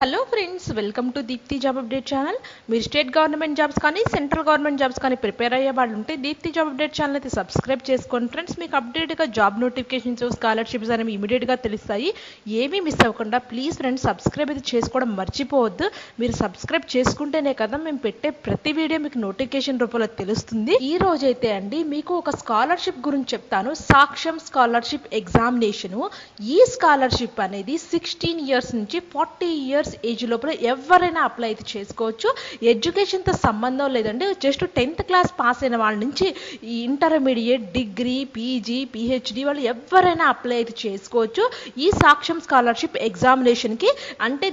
Hello friends, welcome to Deepthi job update channel. మీరు state government jobs కానీ central government jobs కానీ prepare అయ్యే వాళ్ళు ఉంటే దీప్తి జాబ్ అప్డేట్ ఛానల్ అయితే సబ్స్క్రైబ్ చేసుకోండి ఫ్రెండ్స్. మీకు అప్డేట్గా జాబ్ నోటిఫికేషన్స్, స్కాలర్షిప్స్ అనేవి ఇమీడియట్గా తెలుస్తాయి. ఏమీ మిస్ అవ్వకుండా ప్లీజ్ ఫ్రెండ్స్ సబ్స్క్రైబ్ అయితే చేసుకోవడం మర్చిపోవద్దు. మీరు సబ్స్క్రైబ్ చేసుకుంటేనే కదా మేము పెట్టే ప్రతి వీడియో మీకు నోటిఫికేషన్ రూపంలో తెలుస్తుంది. ఈ రోజైతే అండి మీకు ఒక స్కాలర్షిప్ గురించి చెప్తాను. సాక్ష్యం స్కాలర్షిప్ ఎగ్జామినేషను. ఈ స్కాలర్షిప్ అనేది 16 ఇయర్స్ నుంచి 40 ఇయర్స్ ఏజ్ లోపల ఎవరైనా అప్లై అయితే చేసుకోవచ్చు. ఎడ్యుకేషన్తో సంబంధం లేదండి. జస్ట్ 10th క్లాస్ పాస్ అయిన వాళ్ళ నుంచి ఇంటర్మీడియట్, డిగ్రీ, పీజీ, పిహెచ్డి వాళ్ళు ఎవరైనా అప్లై అయితే చేసుకోవచ్చు ఈ సాక్ష్యం స్కాలర్షిప్ ఎగ్జామినేషన్కి. అంటే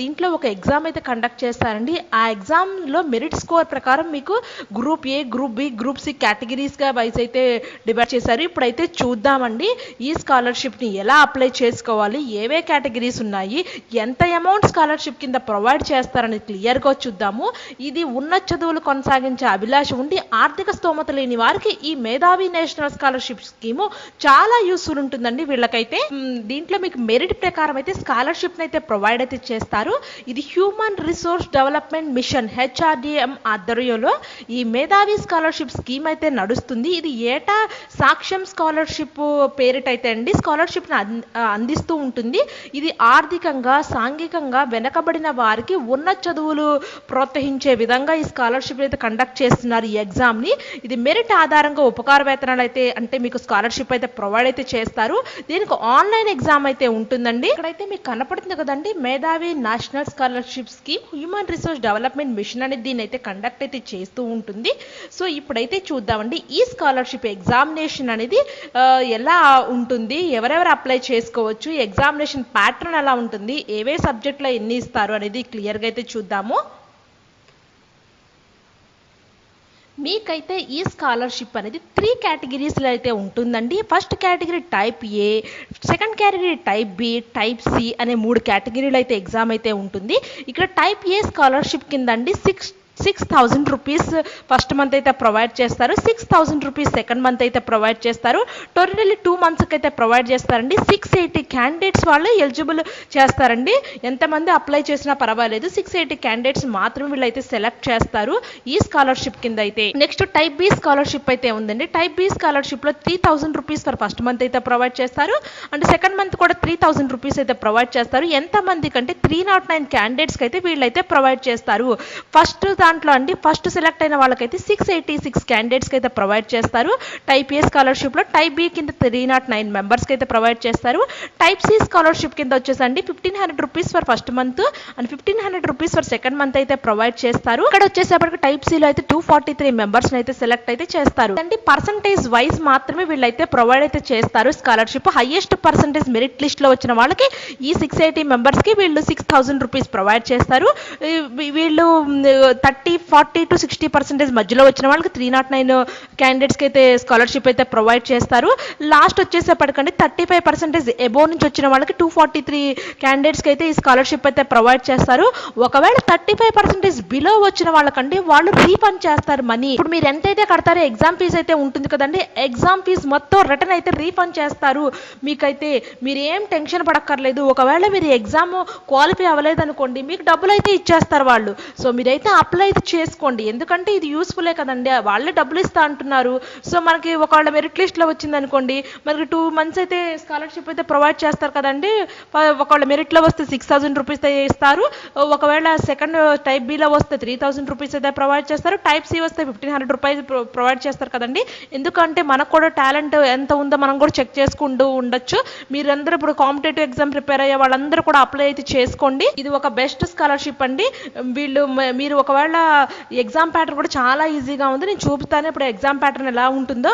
దీంట్లో ఒక ఎగ్జామ్ అయితే కండక్ట్ చేస్తారండి. ఆ ఎగ్జామ్లో మెరిట్ స్కోర్ ప్రకారం మీకు group A, group B, group C కేటగిరీస్గా వైజ్ అయితే డివైడ్ చేశారు. ఇప్పుడైతే చూద్దామండి ఈ స్కాలర్షిప్ని ఎలా అప్లై చేసుకోవాలి, ఏవే కేటగిరీస్ ఉన్నాయి, ఎంత అమౌంట్ స్కాలర్షిప్ కింద ప్రొవైడ్ చేస్తారని క్లియర్గా చూద్దాము. ఇది ఉన్నత చదువులు కొనసాగించే అభిలాష ఉండి ఆర్థిక స్తోమత లేని వారికి ఈ మేధావి నేషనల్ స్కాలర్షిప్ స్కీము చాలా యూస్ఫుల్ ఉంటుందండి. వీళ్ళకైతే దీంట్లో మీకు మెరిట్ ప్రకారం అయితే స్కాలర్షిప్ అయితే ప్రొవైడ్ అయితే చేస్తారు. ఇది human resource development mission HRDM ఆధ్వర్యంలో ఈ మేధావి స్కాలర్షిప్ స్కీమ్ అయితే నడుస్తుంది. ఇది ఏటా సాక్ష్యం స్కాలర్షిప్ పేరిట అయితే అండి స్కాలర్షిప్ అందిస్తూ ఉంటుంది. ఇది ఆర్థికంగా, సాంఘికంగా వెనకబడిన వారికి ఉన్నత చదువులు ప్రోత్సహించే విధంగా ఈ స్కాలర్షిప్ అయితే కండక్ట్ చేస్తున్నారు ఈ ఎగ్జామ్ని. ఇది మెరిట్ ఆధారంగా ఉపకార వేతనాలు అయితే అంటే మీకు స్కాలర్షిప్ అయితే ప్రొవైడ్ అయితే చేస్తారు. దీనికి ఆన్లైన్ ఎగ్జామ్ అయితే ఉంటుందండి. ఇక్కడైతే మీకు కనపడుతుంది కదండి, Medhavi national scholarship scheme human resource development mission అనేది దీన్ని అయితే కండక్ట్ అయితే చేస్తూ ఉంటుంది. సో ఇప్పుడైతే చూద్దామండి ఈ స్కాలర్షిప్ ఎగ్జామినేషన్ అనేది ఎలా ఉంటుంది, ఎవరెవరు అప్లై చేసుకోవచ్చు, ఎగ్జామినేషన్ ప్యాటర్న్ ఎలా ఉంటుంది, ఏవే సబ్జెక్ట్లో ఎన్ని ఇస్తారు అనేది క్లియర్గా అయితే చూద్దాము. మీకైతే ఈ స్కాలర్షిప్ అనేది 3 కేటగిరీస్లో అయితే ఉంటుందండి. First category type A, second category type B, type C అనే 3 కేటగిరీలు అయితే ఎగ్జామ్ అయితే ఉంటుంది. ఇక్కడ టైప్ ఏ స్కాలర్షిప్ కింద అండి 6,000 రూపీస్ ఫస్ట్ మంత్ అయితే ప్రొవైడ్ చేస్తారు. 6,000 రూపీస్ సెకండ్ మంత్ అయితే ప్రొవైడ్ చేస్తారు. టోటల్లీ 2 మంత్స్కి అయితే ప్రొవైడ్ చేస్తారండి. 680 క్యాండిడేట్స్ వాళ్ళు ఎలిజిబుల్ చేస్తారండి. ఎంతమంది అప్లై చేసినా పర్వాలేదు, 680 క్యాండిడేట్స్ మాత్రం వీళ్ళైతే సెలెక్ట్ చేస్తారు ఈ స్కాలర్షిప్ కింద అయితే. నెక్స్ట్ టైప్ బి స్కాలర్షిప్ అయితే ఉందండి. టైప్ బి స్కాలర్షిప్లో 3,000 రూపీస్ ఫర్ ఫస్ట్ మంత్ అయితే ప్రొవైడ్ చేస్తారు. అండ్ సెకండ్ మంత్ కూడా 3,000 రూపీస్ అయితే ప్రొవైడ్ చేస్తారు. ఎంతమంది కంటే 309 క్యాండిడేట్స్కి అయితే వీళ్ళైతే ప్రొవైడ్ చేస్తారు. దాంట్లో అండి ఫస్ట్ సెలెక్ట్ అయిన వాళ్ళకైతే 686 క్యాండిడేట్స్కి అయితే ప్రొవైడ్ చేస్తారు టైప్ ఏ స్కాలర్షిప్లో. టైప్ బి కింద 309 మెంబర్స్కి అయితే ప్రొవైడ్ చేస్తారు. టైప్ సి స్కాలర్షిప్ కింద వచ్చేసండి 1,500 rupees for first month and 1,500 rupees for second month అయితే ప్రొవైడ్ చేస్తారు. ఇక్కడ వచ్చేసేపటికి టైప్ సిలో అయితే 243 మెంబర్స్ అయితే సెలెక్ట్ అయితే చేస్తారు. అంటే పర్సంటేజ్ వైజ్ మాత్రమే వీళ్ళైతే ప్రొవైడ్ అయితే చేస్తారు scholarship. Highest percentage merit list లో వచ్చిన వాళ్ళకి ఈ 680 మెంబర్స్ కి వీళ్ళు 6,000 రూపీస్ ప్రొవైడ్ చేస్తారు. వీళ్ళు 40 to 60% మధ్యలో వచ్చిన వాళ్ళకి 309 క్యాండిడేట్స్కి అయితే స్కాలర్షిప్ అయితే ప్రొవైడ్ చేస్తారు. లాస్ట్ వచ్చేసేపటికండి 35% ఎబోవ్ నుంచి వచ్చిన వాళ్ళకి 243 క్యాండిడేట్స్కి అయితే ఈ స్కాలర్షిప్ అయితే ప్రొవైడ్ చేస్తారు. ఒకవేళ 35% బిలో వచ్చిన వాళ్ళకండి వాళ్ళు రీఫండ్ చేస్తారు మనీ. ఇప్పుడు మీరు ఎంతైతే కడతారో ఎగ్జామ్ ఫీజు అయితే ఉంటుంది కదండి, ఎగ్జామ్ ఫీజు మొత్తం రిటర్న్ అయితే రీఫండ్ చేస్తారు. మీకైతే మీరు ఏం టెన్షన్ పడక్కర్లేదు. ఒకవేళ మీరు ఎగ్జామ్ క్వాలిఫై అవ్వలేదు అనుకోండి, మీకు డబ్బులు అయితే ఇచ్చేస్తారు వాళ్ళు. సో మీరైతే అప్లై అయితే చేసుకోండి, ఎందుకంటే ఇది యూస్ఫుల్లే కదండి. వాళ్ళే డబ్బులు ఇస్తా అంటున్నారు. సో మనకి ఒకవేళ మెరిట్ లిస్ట్లో వచ్చింది అనుకోండి, మనకి 2 మంత్స్ అయితే స్కాలర్షిప్ అయితే ప్రొవైడ్ చేస్తారు కదండి. ఒకవేళ మెరిట్లో వస్తే 6,000 రూపీస్ అయితే ఇస్తారు. ఒకవేళ సెకండ్ టైప్ బిలో వస్తే 3,000 రూపీస్ అయితే ప్రొవైడ్ చేస్తారు. టైప్ సి వస్తే 1,500 రూపాయలు ప్రొవైడ్ చేస్తారు కదండి. ఎందుకంటే మనకు కూడా టాలెంట్ ఎంత ఉందో మనం కూడా చెక్ చేసుకుంటూ ఉండొచ్చు. మీరందరూ ఇప్పుడు కాంపిటేటివ్ ఎగ్జామ్ ప్రిపేర్ అయ్యే వాళ్ళందరూ కూడా అప్లై అయితే చేసుకోండి. ఇది ఒక బెస్ట్ స్కాలర్షిప్ అండి. మీరు ఒకవేళ ఎగ్జామ్ ప్యాటర్న్ కూడా చాలా ఈజీగా ఉంది, నేను చూపుతాను ఇప్పుడు ఎగ్జామ్ ప్యాటర్న్ ఎలా ఉంటుందో.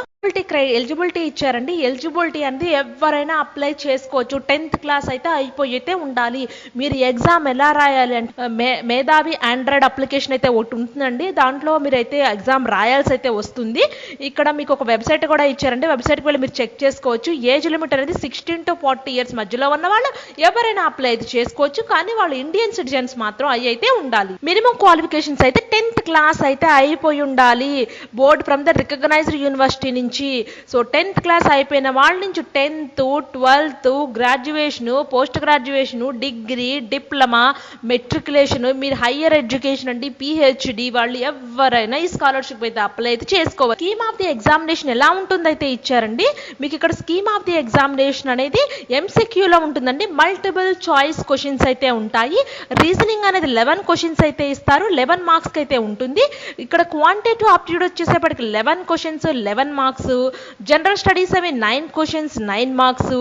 ఎలిజిబిలిటీ ఇచ్చారండి. ఎలిజిబిలిటీ అనేది ఎవరైనా అప్లై చేసుకోవచ్చు. 10th క్లాస్ అయితే అయిపోయి అయితే ఉండాలి. మీరు ఎగ్జామ్ ఎలా రాయాలి అంటే మేధావి ఆండ్రాయిడ్ అప్లికేషన్ అయితే ఒకటి ఉంటుందండి. దాంట్లో మీరైతే ఎగ్జామ్ రాయాల్సి అయితే వస్తుంది. ఇక్కడ మీకు ఒక వెబ్సైట్ కూడా ఇచ్చారండి. వెబ్సైట్కి వెళ్ళి మీరు చెక్ చేసుకోవచ్చు. ఏజ్ లిమిట్ అనేది 16 to 40 ఇయర్స్ మధ్యలో ఉన్న వాళ్ళు ఎవరైనా అప్లై అయితే చేసుకోవచ్చు. కానీ వాళ్ళు ఇండియన్ సిటిజన్స్ మాత్రం అయితే ఉండాలి. మినిమం క్వాలిఫికేషన్స్ అయితే 10th క్లాస్ అయితే అయిపోయి ఉండాలి. Board from the recognized university నుంచి నుంచి. సో 10th క్లాస్ అయిపోయిన వాళ్ళ నుంచి 10th, 12th, graduation, post graduation, degree, diploma, matriculation, మీరు హయ్యర్ ఎడ్యుకేషన్ అండి, పిహెచ్డి వాళ్ళు ఎవరైనా ఈ స్కాలర్షిప్ అయితే అప్లై అయితే చేసుకోవాలి. స్కీమ్ ఆఫ్ ది ఎగ్జామినేషన్ ఎలా ఉంటుందైతే ఇచ్చారండి. మీకు ఇక్కడ స్కీమ్ ఆఫ్ ది ఎగ్జామినేషన్ అనేది ఎంసీక్యూలో ఉంటుందండి. మల్టిపుల్ చాయిస్ క్వశ్చన్స్ అయితే ఉంటాయి. రీజనింగ్ అనేది 11 క్వశ్చన్స్ అయితే ఇస్తారు, 11 మార్క్స్కి అయితే ఉంటుంది. ఇక్కడ క్వాంటిటేటివ్ ఆప్టిట్యూడ్ వచ్చేసేపటికి 11 క్వశ్చన్స్ 11 మార్క్స్, జనరల్ స్టడీస్ అవి 9 questions 9 marks,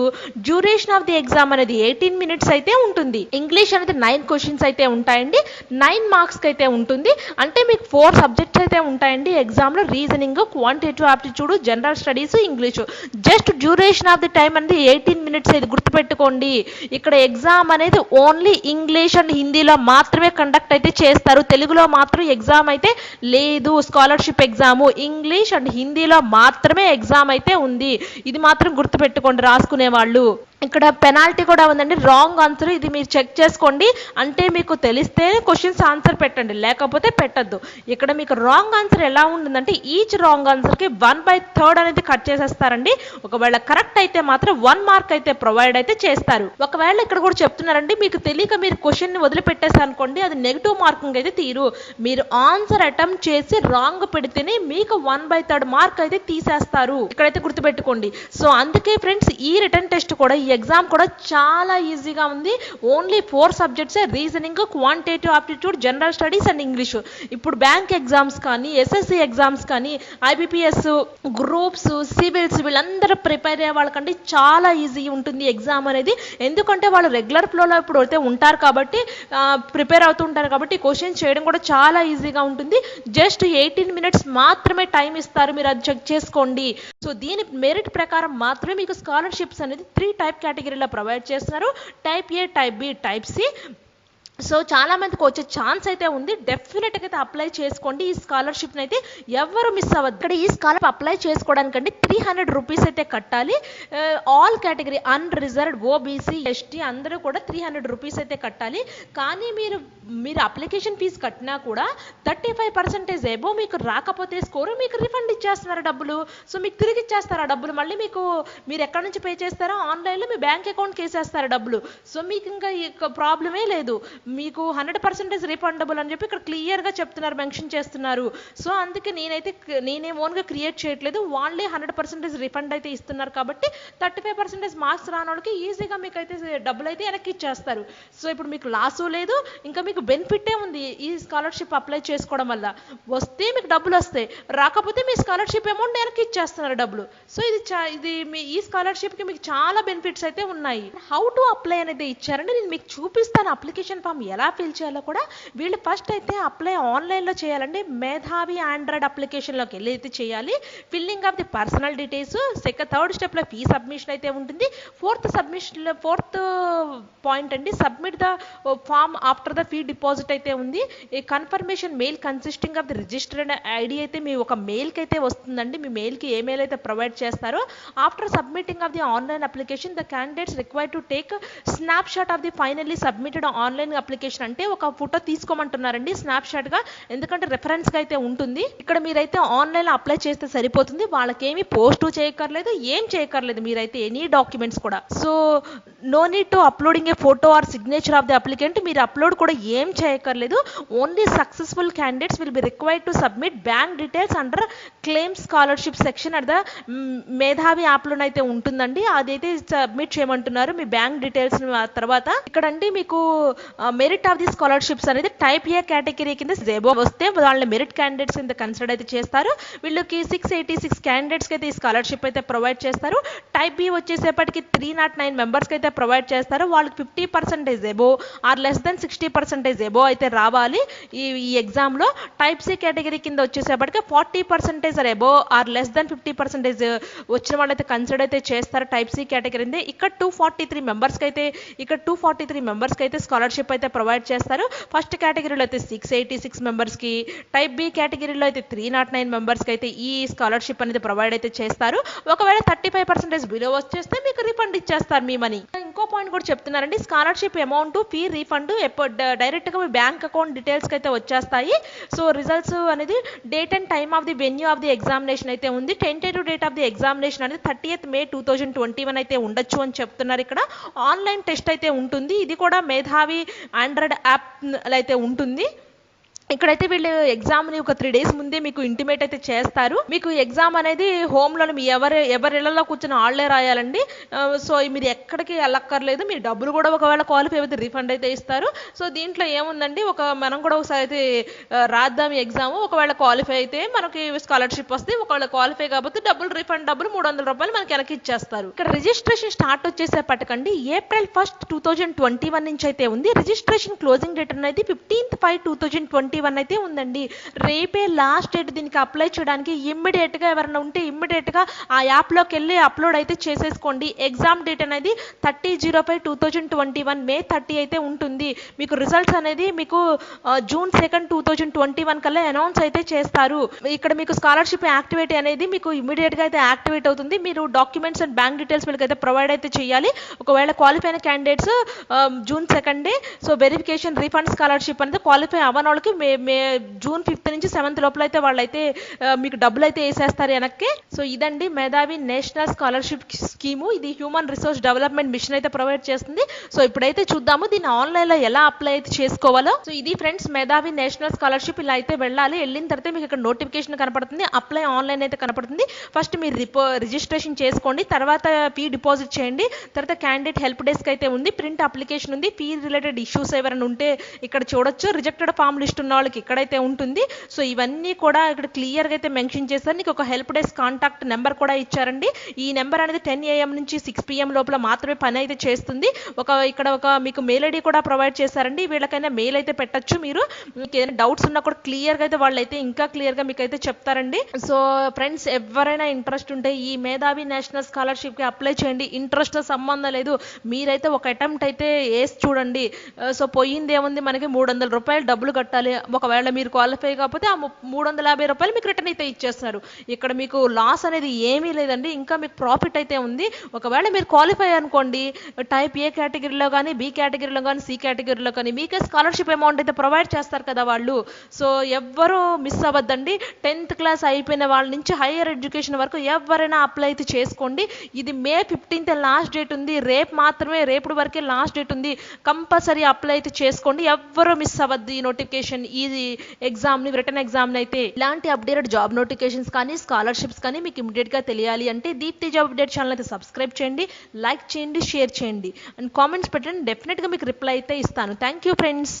duration of the exam అనేది 18 మినిట్స్ అయితే ఉంటుంది. ఇంగ్లీష్ అనేది 9 క్వశ్చన్స్ అయితే ఉంటాయండి, 9 మార్క్స్కి అయితే ఉంటుంది. అంటే మీకు 4 సబ్జెక్ట్స్ అయితే ఉంటాయండి ఎగ్జామ్లో, reasoning, quantitative aptitude, general studies, English. Just duration of the time అనేది 18 మినిట్స్. ఇది గుర్తుపెట్టుకోండి. ఇక్కడ ఎగ్జామ్ అనేది ఓన్లీ ఇంగ్లీష్ అండ్ హిందీలో మాత్రమే కండక్ట్ అయితే చేస్తారు, తెలుగులో మాత్రం ఎగ్జామ్ అయితే లేదు. స్కాలర్షిప్ ఎగ్జాము ఇంగ్లీష్ అండ్ హిందీలో మాత్రమే ఎగ్జామ్ అయితే ఉంది. ఇది మాత్రం గుర్తుపెట్టుకోండి రాసుకునే వాళ్ళు. ఇక్కడ పెనాల్టీ కూడా ఉందండి, రాంగ్ ఆన్సర్. ఇది మీరు చెక్ చేసుకోండి. అంటే మీకు తెలిస్తే క్వశ్చన్స్ ఆన్సర్ పెట్టండి, లేకపోతే పెట్టద్దు. ఇక్కడ మీకు రాంగ్ ఆన్సర్ ఎలా ఉంటుందంటే ఈచ్ రాంగ్ ఆన్సర్కి 1/3 అనేది కట్ చేసేస్తారండి. ఒకవేళ కరెక్ట్ అయితే మాత్రం 1 మార్క్ అయితే ప్రొవైడ్ అయితే చేస్తారు. ఒకవేళ ఇక్కడ కూడా చెప్తున్నారండి, మీకు తెలియక మీరు క్వశ్చన్ ని వదిలిపెట్టేసారు అనుకోండి, అది నెగిటివ్ మార్కింగ్ అయితే తీరు. మీరు ఆన్సర్ అటెంప్ట్ చేసి రాంగ్ పెడితేనే మీకు 1/3 మార్క్ అయితే తీసేస్తారు. ఇక్కడైతే గుర్తుపెట్టుకోండి. సో అందుకే ఫ్రెండ్స్, ఈ రిటర్న్ టెస్ట్ కూడా, ఈ ఎగ్జామ్ కూడా చాలా ఈజీగా ఉంది. Only 4 subjects, reasoning, quantitative aptitude, general studies and English. ఇప్పుడు బ్యాంక్ ఎగ్జామ్స్ కానీ, ఎస్ఎస్సి ఎగ్జామ్స్ కానీ, ఐబిపిఎస్, గ్రూప్స్, సివిల్స్ వీళ్ళందరూ ప్రిపేర్ అయ్యే వాళ్ళకంటే చాలా ఈజీ ఉంటుంది ఎగ్జామ్ అనేది. ఎందుకంటే వాళ్ళు రెగ్యులర్ ఫ్లోలో ఇప్పుడు అయితే ఉంటారు కాబట్టి, ప్రిపేర్ అవుతుంటారు కాబట్టి క్వశ్చన్ చేయడం కూడా చాలా ఈజీగా ఉంటుంది. జస్ట్ 18 మినిట్స్ మాత్రమే టైం ఇస్తారు, మీరు అది చెక్ చేసుకోండి. సో దీని మెరిట్ ప్రకారం మాత్రమే మీకు స్కాలర్షిప్స్ అనేది 3 టైప్ కేటగిరీలో ప్రొవైడ్ చేస్తున్నారు. Type A, type B, type C. So చాలా మందికి వచ్చే ఛాన్స్ అయితే ఉంది. డెఫినెట్గా అయితే అప్లై చేసుకోండి. ఈ స్కాలర్షిప్ని అయితే ఎవరు మిస్ అవ్వద్దు. ఇక్కడ ఈ స్కాలర్షిప్ అప్లై చేసుకోవడానికంటే 300 రూపీస్ అయితే కట్టాలి. All category, unreserved, OBC, ST అందరూ కూడా 300 రూపీస్ అయితే కట్టాలి. కానీ మీరు అప్లికేషన్ ఫీజు కట్టినా కూడా 35% ఎబో మీకు రాకపోతే స్కోరు మీకు రిఫండ్ ఇచ్చేస్తున్నారు డబ్బులు. సో మీకు తిరిగి ఇచ్చేస్తారు ఆ డబ్బులు. మళ్ళీ మీరు ఎక్కడి నుంచి పే చేస్తారో ఆన్లైన్లో మీ బ్యాంక్ అకౌంట్కి వేసేస్తారు డబ్బులు. సో మీకు ఇంకా ప్రాబ్లమే లేదు, మీకు 100% రీఫండబుల్ అని చెప్పి ఇక్కడ క్లియర్గా చెప్తున్నారు, మెన్షన్ చేస్తున్నారు. సో అందుకే నేనేం ఓన్గా క్రియేట్ చేయట్లేదు, వాళ్ళే 100% రిఫండ్ అయితే ఇస్తున్నారు. కాబట్టి 35% మార్క్స్ రాని వాళ్ళకి ఈజీగా మీకు అయితే డబ్బులు అయితే వెనక్కి ఇచ్చేస్తారు. సో ఇప్పుడు మీకు లాసు లేదు, ఇంకా మీకు బెనిఫిటే ఉంది ఈ స్కాలర్షిప్ అప్లై చేసుకోవడం వల్ల. వస్తే మీకు డబ్బులు వస్తాయి, రాకపోతే మీ స్కాలర్షిప్ అమౌంట్ వెనక్కి ఇచ్చేస్తున్నారు డబ్బులు. సో ఇది ఈ స్కాలర్షిప్కి మీకు చాలా బెనిఫిట్స్ అయితే ఉన్నాయి. హౌ టు అప్లై అనేది ఇచ్చారంటే నేను మీకు చూపిస్తాను. అప్లికేషన్ ఫామ్ ఎలా ఫిల్ చేయాలో కూడా వీళ్ళు ఫస్ట్ అయితే అప్లై ఆన్లైన్లో చేయాలండి. మేధావి ఆండ్రాయిడ్ అప్లికేషన్లోకి వెళ్ళి అయితే చేయాలి. Filling of the personal details, third స్టెప్లో ఫీ సబ్మిషన్ అయితే ఉంటుంది. ఫోర్త్ పాయింట్ అండి, submit the form after the fee deposit అయితే ఉంది. ఈ confirmation mail consisting of the registered ID అయితే మీ ఒక మెయిల్కి అయితే వస్తుందండి. మీ మెయిల్కి ఏ మెయిల్ అయితే ప్రొవైడ్ చేస్తారో after submitting of the online application the candidates required to take snapshot of the finally submitted online application. అంటే ఒక ఫోటో తీసుకోమంటున్నారండి స్నాప్ షాట్గా, ఎందుకంటే రెఫరెన్స్గా అయితే ఉంటుంది. ఇక్కడ మీరైతే ఆన్లైన్లో అప్లై చేస్తే సరిపోతుంది, వాళ్ళకేమీ పోస్టు చేయక్కర్లేదు, ఏం చేయక్కర్లేదు మీరైతే ఎనీ డాక్యుమెంట్స్ కూడా. So no need to uploading a photo or signature of the applicant. మీరు అప్లోడ్ కూడా ఏం చేయక్కర్లేదు. Only successful candidates will be required to submit bank details under claim scholarship section at the Medhavi యాప్లోనైతే ఉంటుందండి, అదైతే submit చేయమంటున్నారు మీ bank details. తర్వాత ఇక్కడ అండి మీకు మెరిట్ ఆఫ్ ది స్కాలర్షిప్స్ అనేది టైప్ ఏ కేటగిరీ కింద జేబో వస్తే వాళ్ళని మెరిట్ క్యాండిడేట్స్ కింద కన్సిడర్ అయితే చేస్తారు. వీళ్ళకి 686 క్యాండిడేట్స్కి అయితే ఈ స్కాలర్షిప్ అయితే ప్రొవైడ్ చేస్తారు. టైప్ బి వచ్చేసేపటికి 309 మెంబర్స్కి అయితే ప్రొవైడ్ చేస్తారు. వాళ్ళకి 50% above or less than 60% above అయితే రావాలి ఈ ఎగ్జామ్లో. టైప్ సి కేటగిరీ కింద వచ్చేసేపటికి 40% ఎబో ఆర్ లెస్ దెన్ 50% వచ్చిన వాళ్ళైతే కన్సిడర్ అయితే చేస్తారు టైప్ సి కేటగిరీ. ఇక్కడ 243 మెంబర్స్కి అయితే స్కాలర్షిప్ అయితే అయితే ప్రొవైడ్ చేస్తారు. ఫస్ట్ కేటగిరీలో అయితే 686 మెంబర్స్కి, టైప్ బి కేటగిరీలో అయితే 309 మెంబర్స్కి అయితే ఈ స్కాలర్షిప్ అనేది ప్రొవైడ్ అయితే చేస్తారు. ఒకవేళ 35% బిలో వచ్చేస్తే మీకు రిఫండ్ ఇచ్చేస్తారు మీ మనీ. ఇంకో పాయింట్ కూడా చెప్తున్నారండి, స్కాలర్షిప్ అమౌంట్ ఫీ రీఫండ్ డైరెక్ట్గా మీ బ్యాంక్ అకౌంట్ డీటెయిల్స్కి అయితే వచ్చేస్తాయి. సో రిజల్ట్స్ అనేది date and time of the venue of the examination అయితే ఉంది. Tentative date of the examination అనేది 30th May 2021 అయితే ఉండొచ్చు అని చెప్తున్నారు. ఇక్కడ ఆన్లైన్ టెస్ట్ అయితే ఉంటుంది. ఇది కూడా మేధావి ఆండ్రాయిడ్ యాప్ అయితే ఉంటుంది. ఇక్కడైతే వీళ్ళు ఎగ్జామ్ని ఒక 3 days ముందే మీకు ఇంటిమేట్ అయితే చేస్తారు. మీకు ఎగ్జామ్ అనేది హోమ్లోనే మీ ఎవరి ఇళ్లలో కూర్చొని ఆళ్లే రాయాలండి. సో మీరు ఎక్కడికి వెళ్ళక్కర్లేదు. మీ డబ్బులు కూడా ఒకవేళ క్వాలిఫై అయితే రీఫండ్ అయితే ఇస్తారు. సో దీంట్లో ఏముందండి, మనం కూడా ఒకసారి అయితే రాద్దాం ఎగ్జామ్. ఒకవేళ క్వాలిఫై అయితే మనకి స్కాలర్షిప్ వస్తే, ఒకవేళ క్వాలిఫై కాకపోతే రీఫండ్ డబ్బులు $300 మనకి వెనక్కి ఇచ్చేస్తారు. ఇక్కడ రిజిస్ట్రేషన్ స్టార్ట్ వచ్చేసేపటికండి April 1, 2021 నుంచి అయితే ఉంది. రిజిస్ట్రేషన్ క్లోజింగ్ డేట్ అనేది 15th 5, 2021 అయితే ఉందండి. రేపే లాస్ట్ డేట్ దీనికి అప్లై చేయడానికి. ఇమ్మీడియట్గా ఎవరైనా ఉంటే ఇమ్మీడియట్గా ఆ యాప్లోకి వెళ్ళి అప్లోడ్ అయితే చేసేసుకోండి. ఎగ్జామ్ డేట్ అనేది 30/05/2021 May 30 అయితే ఉంటుంది. మీకు రిజల్ట్స్ అనేది మీకు June 2, 2021 కల్లా అనౌన్స్ అయితే చేస్తారు. ఇక్కడ మీకు స్కాలర్షిప్ యాక్టివేట్ అనేది మీకు ఇమ్మీడియట్గా అయితే యాక్టివేట్ అవుతుంది. మీరు డాక్యుమెంట్స్ అండ్ బ్యాంక్ డీటెయిల్స్ మీకు అయితే ప్రొవైడ్ అయితే చేయాలి. ఒకవేళ క్వాలిఫై అయిన candidates June 2 so verification refund scholarship అనేది క్వాలిఫై అవ్వని వాళ్ళకి June 5 నుంచి 7 లోపల అయితే వాళ్ళైతే మీకు డబ్బులు అయితే వేసేస్తారు వెనక్కి. సో ఇదండి మేధావి నేషనల్ స్కాలర్షిప్ స్కీము. ఇది హ్యూమన్ రిసోర్స్ డెవలప్మెంట్ మిషన్ అయితే ప్రొవైడ్ చేస్తుంది. సో ఇప్పుడైతే చూద్దాము దీన్ని ఆన్లైన్లో ఎలా అప్లై అయితే చేసుకోవాలో. సో ఇది ఫ్రెండ్స్ మేధావి నేషనల్ స్కాలర్షిప్. ఇలా అయితే వెళ్ళాలి. వెళ్ళిన తర్వాత మీకు ఇక్కడ నోటిఫికేషన్ కనపడుతుంది, అప్లై ఆన్లైన్ అయితే కనపడుతుంది. ఫస్ట్ మీరు రిజిస్ట్రేషన్ చేసుకోండి, తర్వాత ఫీ డిపాజిట్ చేయండి, తర్వాత క్యాండిడేట్ హెల్ప్ డెస్క్ అయితే ఉంది, ప్రింట్ అప్లికేషన్ ఉంది, ఫీ రిలేటెడ్ ఇష్యూస్ ఎవరైనా ఉంటే ఇక్కడ చూడొచ్చు. రిజెక్టెడ్ ఫామ్ లిస్ట్ ఉన్న వాళ్ళకి ఇక్కడైతే ఉంటుంది. సో ఇవన్నీ కూడా ఇక్కడ క్లియర్గా అయితే మెన్షన్ చేస్తారు. నీకు ఒక హెల్ప్ డెస్క్ కాంటాక్ట్ నెంబర్ కూడా ఇచ్చారండి. ఈ నెంబర్ అనేది 10 AM నుంచి 6 PM లోపల మాత్రమే పని అయితే చేస్తుంది. ఇక్కడ మీకు మెయిల్ ఐడి కూడా ప్రొవైడ్ చేశారండి. వీళ్ళకైనా మెయిల్ అయితే పెట్టచ్చు. మీరు మీకు ఏదైనా డౌట్స్ ఉన్నా కూడా క్లియర్గా అయితే వాళ్ళైతే ఇంకా క్లియర్గా మీకు అయితే చెప్తారండి. సో ఫ్రెండ్స్ ఎవరైనా ఇంట్రెస్ట్ ఉంటే ఈ మేధావి నేషనల్ స్కాలర్షిప్కి అప్లై చేయండి. ఇంట్రెస్ట్ సంబంధం లేదు, మీరైతే ఒక అటెంప్ట్ అయితే వేసి చూడండి. సో పోయింది ఏముంది, మనకి $300 డబ్బులు కట్టాలి. ఒకవేళ మీరు క్వాలిఫై కాకపోతే ఆ $350 మీకు రిటర్న్ అయితే ఇచ్చేస్తున్నారు. ఇక్కడ మీకు లాస్ అనేది ఏమీ లేదండి, ఇంకా మీకు ప్రాఫిట్ అయితే ఉంది. ఒకవేళ మీరు క్వాలిఫై అనుకోండి, టైప్ ఏ కేటగిరీలో కానీ, బి కేటగిరీలో కానీ, సి కేటగిరీలో కానీ మీకే స్కాలర్షిప్ అమౌంట్ అయితే ప్రొవైడ్ చేస్తారు కదా వాళ్ళు. సో ఎవ్వరూ మిస్ అవ్వద్దండి. 10th క్లాస్ అయిపోయిన వాళ్ళ నుంచి హైయర్ ఎడ్యుకేషన్ వరకు ఎవరైనా అప్లై అయితే చేసుకోండి. ఇది May 15th లాస్ట్ డేట్ ఉంది. రేపు వరకే లాస్ట్ డేట్ ఉంది. కంపల్సరీ అప్లై అయితే చేసుకోండి. ఎవ్వరూ మిస్ అవ్వద్దు ఈ నోటిఫికేషన్, ఈ ఎగ్జామ్ని, రిటర్న్ ఎగ్జామ్ని అయితే. ఇలాంటి అప్డేటెడ్ జాబ్ నోటిఫికేషన్స్ కానీ, స్కాలర్షిప్స్ కానీ మీకు ఇమీడియట్గా తెలియాలి అంటే దీప్తి జాబ్ అప్డేట్ ఛానల్ అయితే సబ్స్క్రైబ్ చేయండి, లైక్ చేయండి, షేర్ చేయండి అండ్ కామెంట్స్ పెట్టండి. డెఫినెట్గా మీకు రిప్లై అయితే ఇస్తాను. Thank you friends.